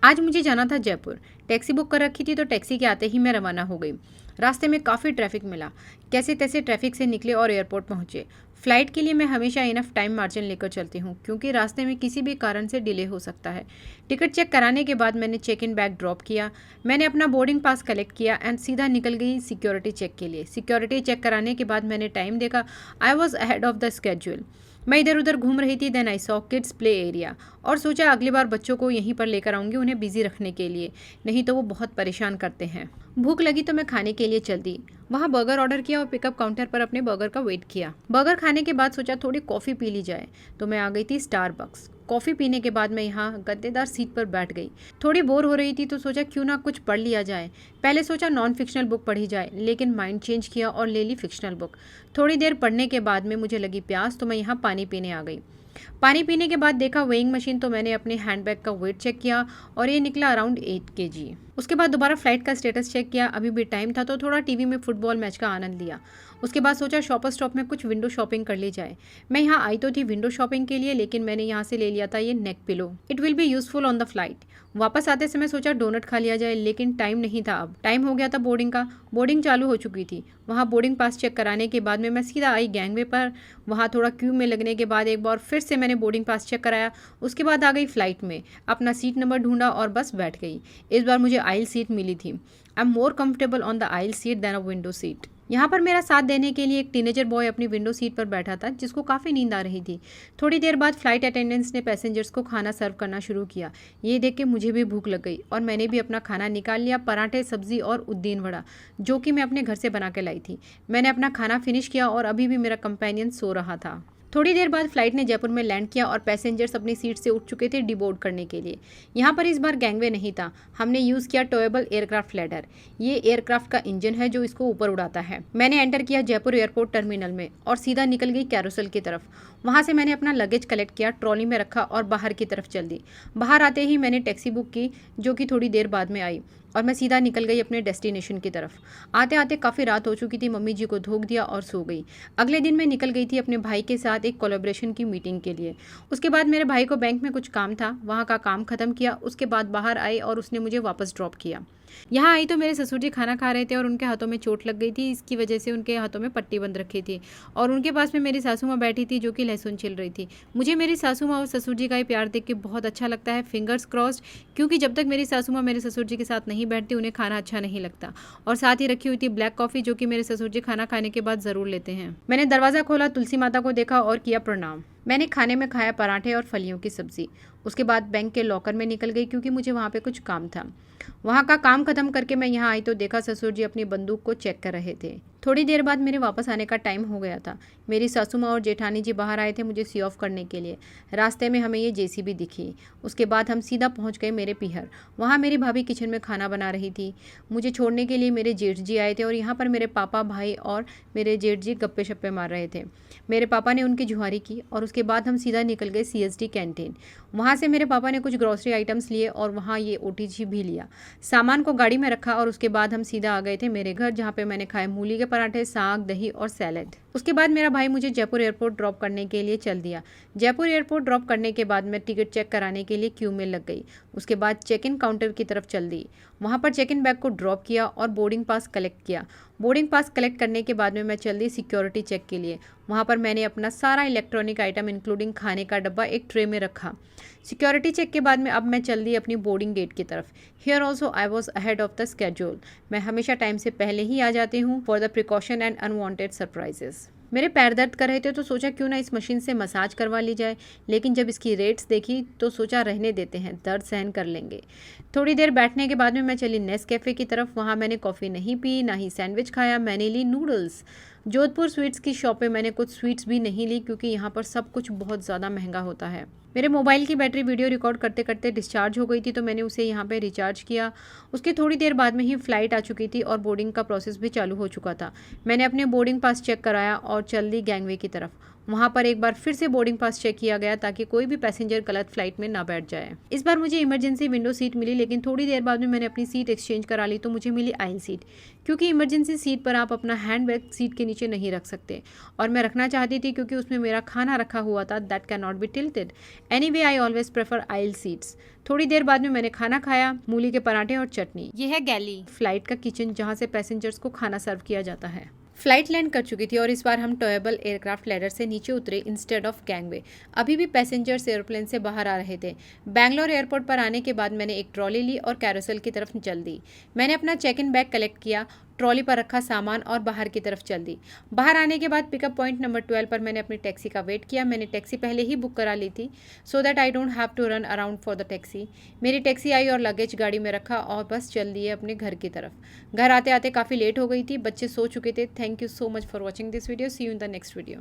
आज मुझे जाना था जयपुर। टैक्सी बुक कर रखी थी तो टैक्सी के आते ही मैं रवाना हो गई। रास्ते में काफ़ी ट्रैफिक मिला। कैसे तैसे ट्रैफिक से निकले और एयरपोर्ट पहुंचे। फ़्लाइट के लिए मैं हमेशा इनफ टाइम मार्जिन लेकर चलती हूँ क्योंकि रास्ते में किसी भी कारण से डिले हो सकता है। टिकट चेक कराने के बाद मैंने चेक इन बैग ड्रॉप किया। मैंने अपना बोर्डिंग पास कलेक्ट किया एंड सीधा निकल गई सिक्योरिटी चेक के लिए। सिक्योरिटी चेक कराने के बाद मैंने टाइम देखा। I was ahead of the schedule. मैं इधर उधर घूम रही थी। Then I saw kids play area और सोचा अगली बार बच्चों को यहीं पर लेकर आऊँगी उन्हें बिजी रखने के लिए, नहीं तो वो बहुत परेशान करते हैं। भूख लगी तो मैं खाने के लिए चल दी। वहाँ बर्गर ऑर्डर किया और पिकअप काउंटर पर अपने बर्गर का वेट किया। बर्गर खाने के बाद सोचा थोड़ी कॉफ़ी पी ली जाए, तो मैं आ गई थी स्टारबक्स। कॉफ़ी पीने के बाद मैं यहाँ गद्देदार सीट पर बैठ गई। थोड़ी बोर हो रही थी तो सोचा क्यों ना कुछ पढ़ लिया जाए। पहले सोचा नॉन फिक्शनल बुक पढ़ी जाए, लेकिन माइंड चेंज किया और ले ली फिक्शनल बुक। थोड़ी देर पढ़ने के बाद में मुझे लगी प्यास तो मैं यहाँ पानी पीने आ गई। पानी पीने के बाद देखा वेइंग मशीन, तो मैंने अपने हैंडबैग का वेट चेक किया और ये निकला अराउंड 8 kg। उसके बाद दोबारा फ्लाइट का स्टेटस चेक किया। अभी भी टाइम था तो थोड़ा टीवी में फुटबॉल मैच का आनंद लिया। उसके बाद सोचा शॉपर स्टॉप में कुछ विंडो शॉपिंग कर ली जाए। मैं यहाँ आई तो थी विंडो शॉपिंग के लिए, लेकिन मैंने यहाँ से ले लिया था ये neck pillow. It will be useful on the flight. वापस आते समय सोचा डोनट खा लिया जाए, लेकिन टाइम नहीं था। अब टाइम हो गया था बोर्डिंग का। बोर्डिंग चालू हो चुकी थी। वहाँ बोर्डिंग पास चेक कराने के बाद में मैं सीधा आई गैंगवे पर। वहाँ थोड़ा क्यू में लगने के बाद एक बार फिर से मैंने बोर्डिंग पास चेक कराया। उसके बाद आ गई फ्लाइट में, अपना सीट नंबर ढूंढा और बस बैठ गई। इस बार मुझे आइल सीट मिली थी। I am more comfortable on the aisle seat than a window seat. यहाँ पर मेरा साथ देने के लिए एक टीनेजर बॉय अपनी विंडो सीट पर बैठा था, जिसको काफ़ी नींद आ रही थी। थोड़ी देर बाद फ्लाइट अटेंडेंट्स ने पैसेंजर्स को खाना सर्व करना शुरू किया। ये देख के मुझे भी भूख लग गई और मैंने भी अपना खाना निकाल लिया, पराठे, सब्जी और उद्दीन वड़ा, जो कि मैं अपने घर से बना के लाई थी। मैंने अपना खाना फिनिश किया और अभी भी मेरा कंपेनियन सो रहा था। थोड़ी देर बाद फ्लाइट ने जयपुर में लैंड किया और पैसेंजर्स अपनी सीट से उठ चुके थे डिबोर्ड करने के लिए। यहाँ पर इस बार गैंगवे नहीं था। हमने यूज़ किया टोएबल एयरक्राफ्ट लैडर। ये एयरक्राफ्ट का इंजन है जो इसको ऊपर उड़ाता है। मैंने एंटर किया जयपुर एयरपोर्ट टर्मिनल में और सीधा निकल गई कैरोसल की तरफ। वहाँ से मैंने अपना लगेज कलेक्ट किया, ट्रॉली में रखा और बाहर की तरफ चल दी। बाहर आते ही मैंने टैक्सी बुक की, जो कि थोड़ी देर बाद में आई और मैं सीधा निकल गई अपने डेस्टिनेशन की तरफ। आते आते काफ़ी रात हो चुकी थी। मम्मी जी को धोख दिया और सो गई। अगले दिन मैं निकल गई थी अपने भाई के साथ एक कोलैबोरेशन की मीटिंग के लिए। उसके बाद मेरे भाई को बैंक में कुछ काम था, वहाँ का काम ख़त्म किया। उसके बाद बाहर आई और उसने मुझे वापस ड्रॉप किया। यहाँ आई तो मेरे ससुर जी खाना खा रहे थे और उनके हाथों में चोट लग गई थी। इसकी वजह से उनके हाथों में पट्टी बंध रखी थी और उनके पास में मेरी सासू माँ बैठी थी, जो कि लहसुन छिल रही थी। मुझे मेरी सासू माँ और ससुर जी का ये प्यार देख के बहुत अच्छा लगता है। फिंगर्स क्रॉस्ड, क्योंकि जब तक मेरी सासू माँ मेरे ससुर जी के साथ नहीं बैठती उन्हें खाना अच्छा नहीं लगता। और साथ ही रखी हुई थी ब्लैक कॉफ़ी, जो कि मेरे ससुर जी खाना खाने के बाद ज़रूर लेते हैं। मैंने दरवाज़ा खोला, तुलसी माता को देखा और किया प्रणाम। मैंने खाने में खाया पराठे और फलियों की सब्जी। उसके बाद बैंक के लॉकर में निकल गई क्योंकि मुझे वहाँ पे कुछ काम था। वहाँ का काम खत्म करके मैं यहाँ आई तो देखा ससुर जी अपनी बंदूक को चेक कर रहे थे। थोड़ी देर बाद मेरे वापस आने का टाइम हो गया था। मेरी सासू माँ और जेठानी जी बाहर आए थे मुझे सी ऑफ करने के लिए। रास्ते में हमें ये जेसीबी दिखी। उसके बाद हम सीधा पहुँच गए मेरे पीहर। वहाँ मेरी भाभी किचन में खाना बना रही थी। मुझे छोड़ने के लिए मेरे जेठ जी आए थे और यहाँ पर मेरे पापा, भाई और मेरे जेठ जी गप्पे शप्पे मार रहे थे। मेरे पापा ने उनकी जुहारी की और उसके बाद हम सीधा निकल गए CSD कैंटीन। वहाँ से मेरे पापा ने कुछ ग्रॉसरी आइटम्स लिए और वहाँ ये OTG भी लिया। सामान को गाड़ी में रखा और उसके बाद हम सीधा आ गए थे मेरे घर, जहाँ पे मैंने खाए मूली के पराठे, साग, दही और सैलेड। उसके बाद मेरा भाई मुझे जयपुर एयरपोर्ट ड्रॉप करने के लिए चल दिया। जयपुर एयरपोर्ट ड्रॉप करने के बाद मैं टिकट चेक कराने के लिए क्यू में लग गई। उसके बाद चेक इन काउंटर की तरफ चल दी। वहाँ पर चेक इन बैग को ड्रॉप किया और बोर्डिंग पास कलेक्ट किया। बोर्डिंग पास कलेक्ट करने के बाद में मैं चल दी सिक्योरिटी चेक के लिए। वहाँ पर मैंने अपना सारा इलेक्ट्रॉनिक आइटम इंक्लूडिंग खाने का डब्बा एक ट्रे में रखा। सिक्योरिटी चेक के बाद में अब मैं चल दी अपनी बोर्डिंग गेट की तरफ। Here also I was ahead of the schedule. मैं हमेशा टाइम से पहले ही आ जाती हूँ for the precaution and unwanted surprises. मेरे पैर दर्द कर रहे थे तो सोचा क्यों ना इस मशीन से मसाज करवा ली जाए, लेकिन जब इसकी रेट्स देखी तो सोचा रहने देते हैं, दर्द सहन कर लेंगे। थोड़ी देर बैठने के बाद में मैं चली नेस्कैफे की तरफ। वहाँ मैंने कॉफ़ी नहीं पी, ना ही सैंडविच खाया। मैंने ली नूडल्स। जोधपुर स्वीट्स की शॉप पे मैंने कुछ स्वीट्स भी नहीं ली क्योंकि यहाँ पर सब कुछ बहुत ज़्यादा महंगा होता है। मेरे मोबाइल की बैटरी वीडियो रिकॉर्ड करते करते डिस्चार्ज हो गई थी तो मैंने उसे यहाँ पे रिचार्ज किया। उसकी थोड़ी देर बाद में ही फ़्लाइट आ चुकी थी और बोर्डिंग का प्रोसेस भी चालू हो चुका था। मैंने अपने बोर्डिंग पास चेक कराया और चल दी गैंगवे की तरफ। वहाँ पर एक बार फिर से बोर्डिंग पास चेक किया गया ताकि कोई भी पैसेंजर गलत फ्लाइट में ना बैठ जाए। इस बार मुझे इमरजेंसी विंडो सीट मिली, लेकिन थोड़ी देर बाद में मैंने अपनी सीट एक्सचेंज करा ली तो मुझे मिली आइल सीट, क्योंकि इमरजेंसी सीट पर आप अपना हैंड बैग सीट के नीचे नहीं रख सकते और मैं रखना चाहती थी क्योंकि उसमें मेरा खाना रखा हुआ था। That can not be tilted. Anyway I always prefer aisle seats. थोड़ी देर बाद में मैंने खाना खाया, मूली के पराठे और चटनी। यह है गैली, फ्लाइट का किचन जहाँ से पैसेंजर्स को खाना सर्व किया जाता है। फ्लाइट लैंड कर चुकी थी और इस बार हम टॉयबल एयरक्राफ्ट लैडर से नीचे उतरे इंस्टेड ऑफ गैंगवे। अभी भी पैसेंजर्स एयरप्लेन से बाहर आ रहे थे। बैंगलोर एयरपोर्ट पर आने के बाद मैंने एक ट्रॉली ली और कैरोसेल की तरफ चल दी। मैंने अपना चेक इन बैग कलेक्ट किया, ट्रॉली पर रखा सामान और बाहर की तरफ चल दी। बाहर आने के बाद पिकअप पॉइंट नंबर 12 पर मैंने अपनी टैक्सी का वेट किया। मैंने टैक्सी पहले ही बुक करा ली थी so that I don't have to run around for the taxi. मेरी टैक्सी आई और लगेज गाड़ी में रखा और बस चल दिए अपने घर की तरफ। घर आते आते काफ़ी लेट हो गई थी, बच्चे सो चुके थे। Thank you so much for watching this video. See you in the next video.